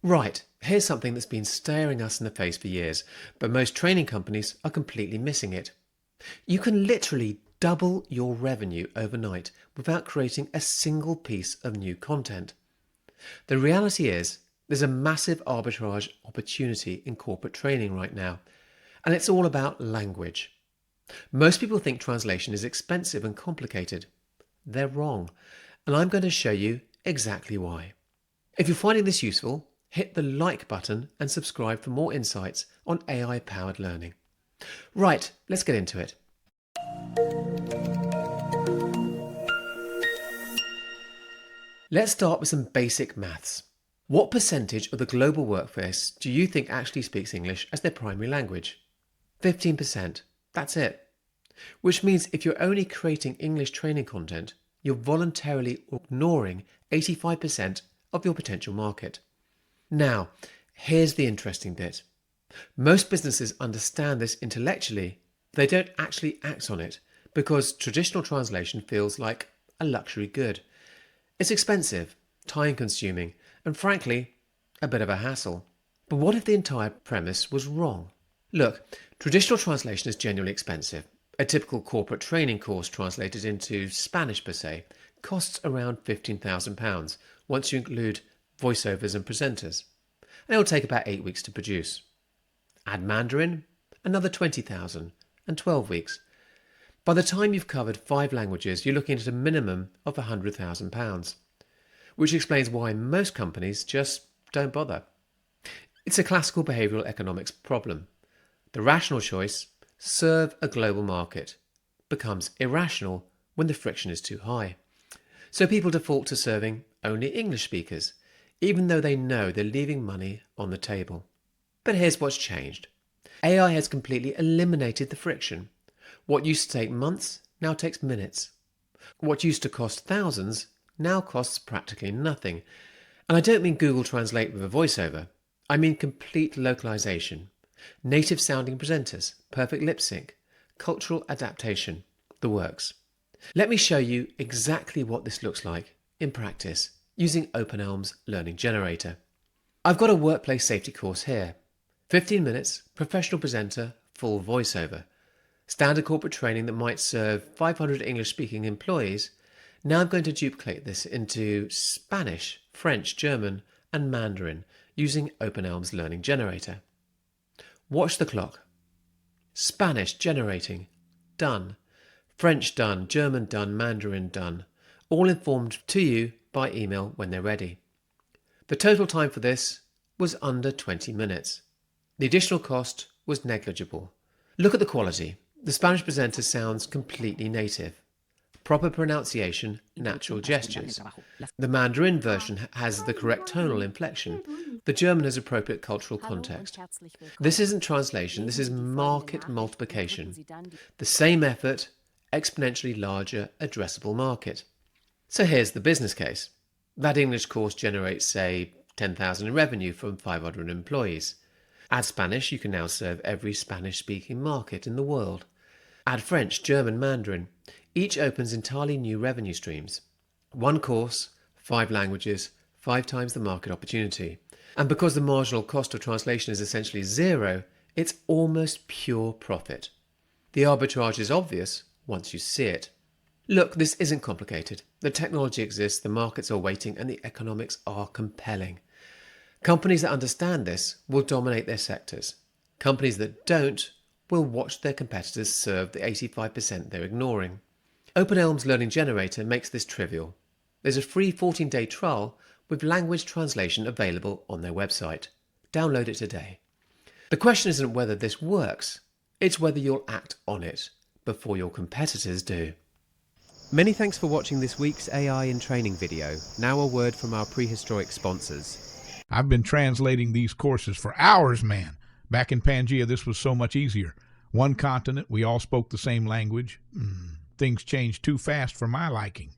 Right, here's something that's been staring us in the face for years, but most training companies are completely missing it. You can literally double your revenue overnight without creating a single piece of new content. The reality is, there's a massive arbitrage opportunity in corporate training right now, and it's all about language. Most people think translation is expensive and complicated. They're wrong, and I'm going to show you exactly why. If you're finding this useful, hit the like button and subscribe for more insights on AI-powered learning. Right, let's get into it. Let's start with some basic maths. What percentage of the global workforce do you think actually speaks English as their primary language? 15%. That's it. Which means if you're only creating English training content, you're voluntarily ignoring 85% of your potential market. Now, here's the interesting bit. Most businesses understand this intellectually, but they don't actually act on it because traditional translation feels like a luxury good. It's expensive, time-consuming, and frankly, a bit of a hassle. But what if the entire premise was wrong? Look, traditional translation is genuinely expensive. A typical corporate training course translated into Spanish per se costs around £15,000 once you include voiceovers and presenters. And it will take about 8 weeks to produce. Add Mandarin, another 20,000 and 12 weeks. By the time you've covered 5 languages, you're looking at a minimum of £100,000, which explains why most companies just don't bother. It's a classical behavioural economics problem. The rational choice, serve a global market, becomes irrational when the friction is too high. So people default to serving only English speakers, even though they know they're leaving money on the table. But here's what's changed. AI has completely eliminated the friction. What used to take months now takes minutes. What used to cost thousands now costs practically nothing. And I don't mean Google Translate with a voiceover. I mean complete localization, native sounding presenters, perfect lip sync, cultural adaptation, the works. Let me show you exactly what this looks like in practice using eLMS Learning Generator. I've got a workplace safety course here. 15 minutes, professional presenter, full voiceover. Standard corporate training that might serve 500 English-speaking employees. Now I'm going to duplicate this into Spanish, French, German, and Mandarin using eLMS Learning Generator. Watch the clock. Spanish generating, done. French done, German done, Mandarin done. All informed to you by email when they're ready. The total time for this was under 20 minutes. The additional cost was negligible. Look at the quality. The Spanish presenter sounds completely native. Proper pronunciation, natural gestures. The Mandarin version has the correct tonal inflection. The German has appropriate cultural context. This isn't translation, this is market multiplication. The same effort, exponentially larger addressable market. So here's the business case. That English course generates, say, 10,000 in revenue from 500 employees. Add Spanish, you can now serve every Spanish-speaking market in the world. Add French, German, Mandarin. Each opens entirely new revenue streams. One course, 5 languages, 5 times the market opportunity. And because the marginal cost of translation is essentially zero, it's almost pure profit. The arbitrage is obvious once you see it. Look, this isn't complicated. The technology exists, the markets are waiting, and the economics are compelling. Companies that understand this will dominate their sectors. Companies that don't will watch their competitors serve the 85% they're ignoring. eLMS Learning Generator makes this trivial. There's a free 14-day trial with language translation available on their website. Download it today. The question isn't whether this works, it's whether you'll act on it before your competitors do. Many thanks for watching this week's AI in Training video. Now a word from our prehistoric sponsors. I've been translating these courses for hours, man. Back in Pangaea, this was so much easier. One continent, we all spoke the same language. Things changed too fast for my liking.